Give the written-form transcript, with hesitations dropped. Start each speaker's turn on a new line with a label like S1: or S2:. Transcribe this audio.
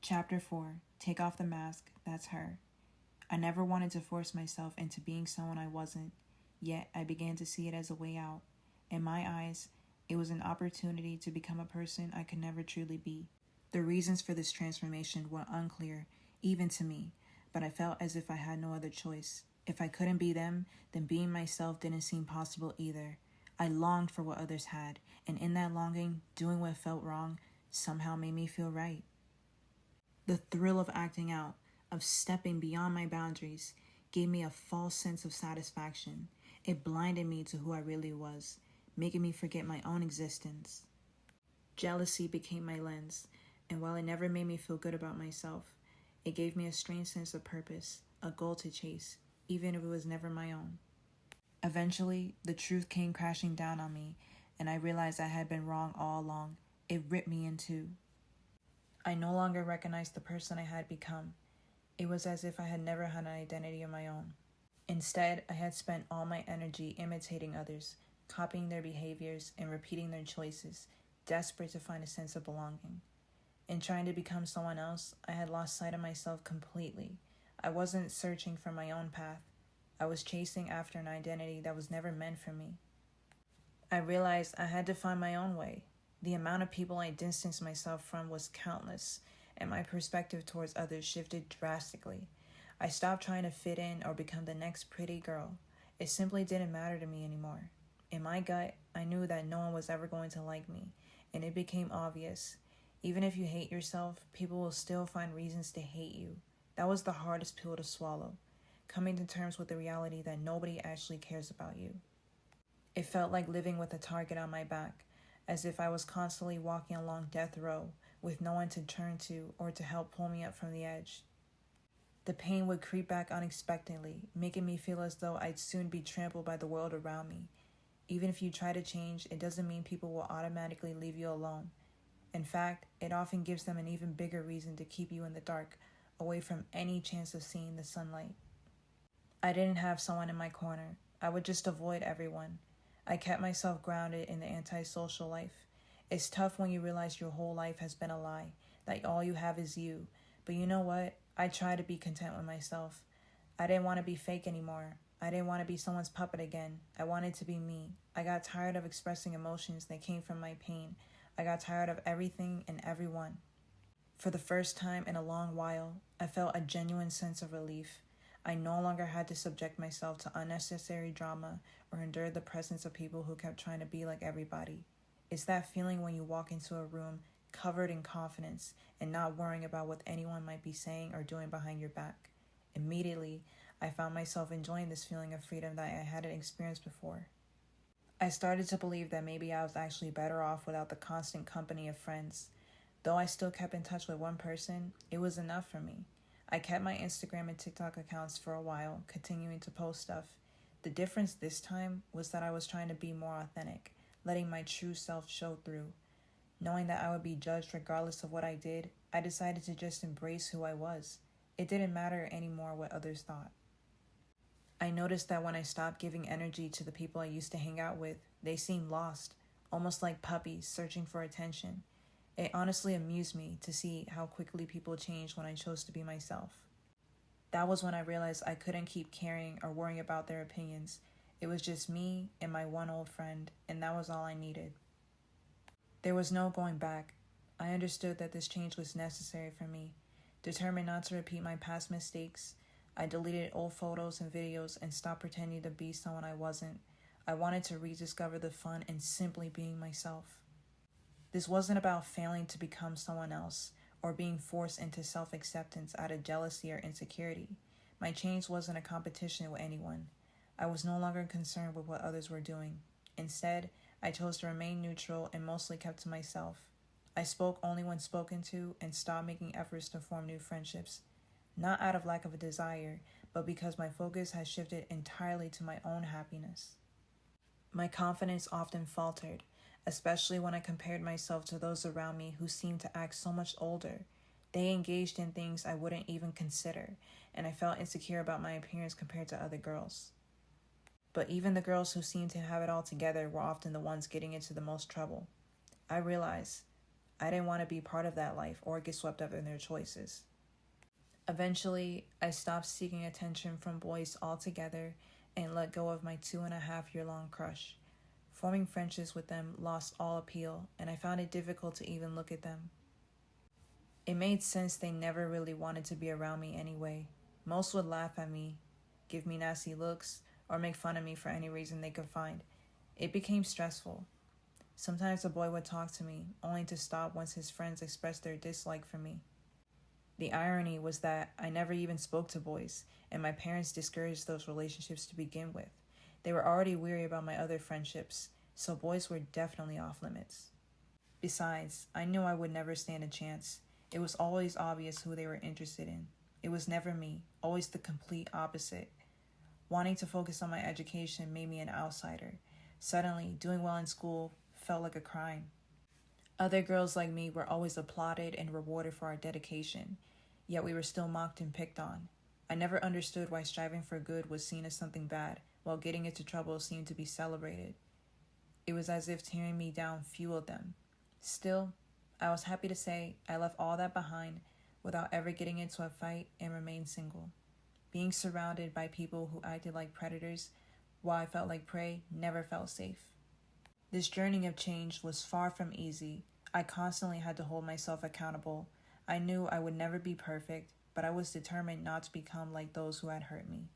S1: Chapter 4. Take off the mask. That's her. I never wanted to force myself into being someone I wasn't, yet I began to see it as a way out. In my eyes, it was an opportunity to become a person I could never truly be. The reasons for this transformation were unclear, even to me, but I felt as if I had no other choice. If I couldn't be them, then being myself didn't seem possible either. I longed for what others had, and in that longing, doing what felt wrong somehow made me feel right. The thrill of acting out, of stepping beyond my boundaries, gave me a false sense of satisfaction. It blinded me to who I really was, making me forget my own existence. Jealousy became my lens, and while it never made me feel good about myself, it gave me a strange sense of purpose, a goal to chase, even if it was never my own. Eventually, the truth came crashing down on me, and I realized I had been wrong all along. It ripped me in two. I no longer recognized the person I had become. It was as if I had never had an identity of my own. Instead, I had spent all my energy imitating others, copying their behaviors and repeating their choices, desperate to find a sense of belonging. In trying to become someone else, I had lost sight of myself completely. I wasn't searching for my own path. I was chasing after an identity that was never meant for me. I realized I had to find my own way. The amount of people I distanced myself from was countless, and my perspective towards others shifted drastically. I stopped trying to fit in or become the next pretty girl. It simply didn't matter to me anymore. In my gut, I knew that no one was ever going to like me, and it became obvious. Even if you hate yourself, people will still find reasons to hate you. That was the hardest pill to swallow, coming to terms with the reality that nobody actually cares about you. It felt like living with a target on my back, as if I was constantly walking along death row with no one to turn to or to help pull me up from the edge. The pain would creep back unexpectedly, making me feel as though I'd soon be trampled by the world around me. Even if you try to change, it doesn't mean people will automatically leave you alone. In fact, it often gives them an even bigger reason to keep you in the dark, away from any chance of seeing the sunlight. I didn't have someone in my corner. I would just avoid everyone. I kept myself grounded in the antisocial life. It's tough when you realize your whole life has been a lie, that all you have is you. But you know what? I try to be content with myself. I didn't want to be fake anymore. I didn't want to be someone's puppet again. I wanted to be me. I got tired of expressing emotions that came from my pain. I got tired of everything and everyone. For the first time in a long while, I felt a genuine sense of relief. I no longer had to subject myself to unnecessary drama or endure the presence of people who kept trying to be like everybody. It's that feeling when you walk into a room covered in confidence and not worrying about what anyone might be saying or doing behind your back. Immediately, I found myself enjoying this feeling of freedom that I hadn't experienced before. I started to believe that maybe I was actually better off without the constant company of friends. Though I still kept in touch with one person, it was enough for me. I kept my Instagram and TikTok accounts for a while, continuing to post stuff. The difference this time was that I was trying to be more authentic, letting my true self show through. Knowing that I would be judged regardless of what I did, I decided to just embrace who I was. It didn't matter anymore what others thought. I noticed that when I stopped giving energy to the people I used to hang out with, they seemed lost, almost like puppies searching for attention. It honestly amused me to see how quickly people changed when I chose to be myself. That was when I realized I couldn't keep caring or worrying about their opinions. It was just me and my one old friend, and that was all I needed. There was no going back. I understood that this change was necessary for me. Determined not to repeat my past mistakes, I deleted old photos and videos and stopped pretending to be someone I wasn't. I wanted to rediscover the fun in simply being myself. This wasn't about failing to become someone else or being forced into self-acceptance out of jealousy or insecurity. My change wasn't a competition with anyone. I was no longer concerned with what others were doing. Instead, I chose to remain neutral and mostly kept to myself. I spoke only when spoken to and stopped making efforts to form new friendships. Not out of lack of a desire, but because my focus had shifted entirely to my own happiness. My confidence often faltered, especially when I compared myself to those around me who seemed to act so much older. They engaged in things I wouldn't even consider, and I felt insecure about my appearance compared to other girls. But even the girls who seemed to have it all together were often the ones getting into the most trouble. I realized I didn't want to be part of that life or get swept up in their choices. Eventually, I stopped seeking attention from boys altogether and let go of my 2.5-year-long crush. Forming friendships with them lost all appeal, and I found it difficult to even look at them. It made sense they never really wanted to be around me anyway. Most would laugh at me, give me nasty looks, or make fun of me for any reason they could find. It became stressful. Sometimes a boy would talk to me, only to stop once his friends expressed their dislike for me. The irony was that I never even spoke to boys, and my parents discouraged those relationships to begin with. They were already weary about my other friendships, so boys were definitely off limits. Besides, I knew I would never stand a chance. It was always obvious who they were interested in. It was never me, always the complete opposite. Wanting to focus on my education made me an outsider. Suddenly, doing well in school felt like a crime. Other girls like me were always applauded and rewarded for our dedication, yet we were still mocked and picked on. I never understood why striving for good was seen as something bad, while getting into trouble seemed to be celebrated. It was as if tearing me down fueled them. Still, I was happy to say I left all that behind without ever getting into a fight and remained single. Being surrounded by people who acted like predators while I felt like prey never felt safe. This journey of change was far from easy. I constantly had to hold myself accountable. I knew I would never be perfect, but I was determined not to become like those who had hurt me.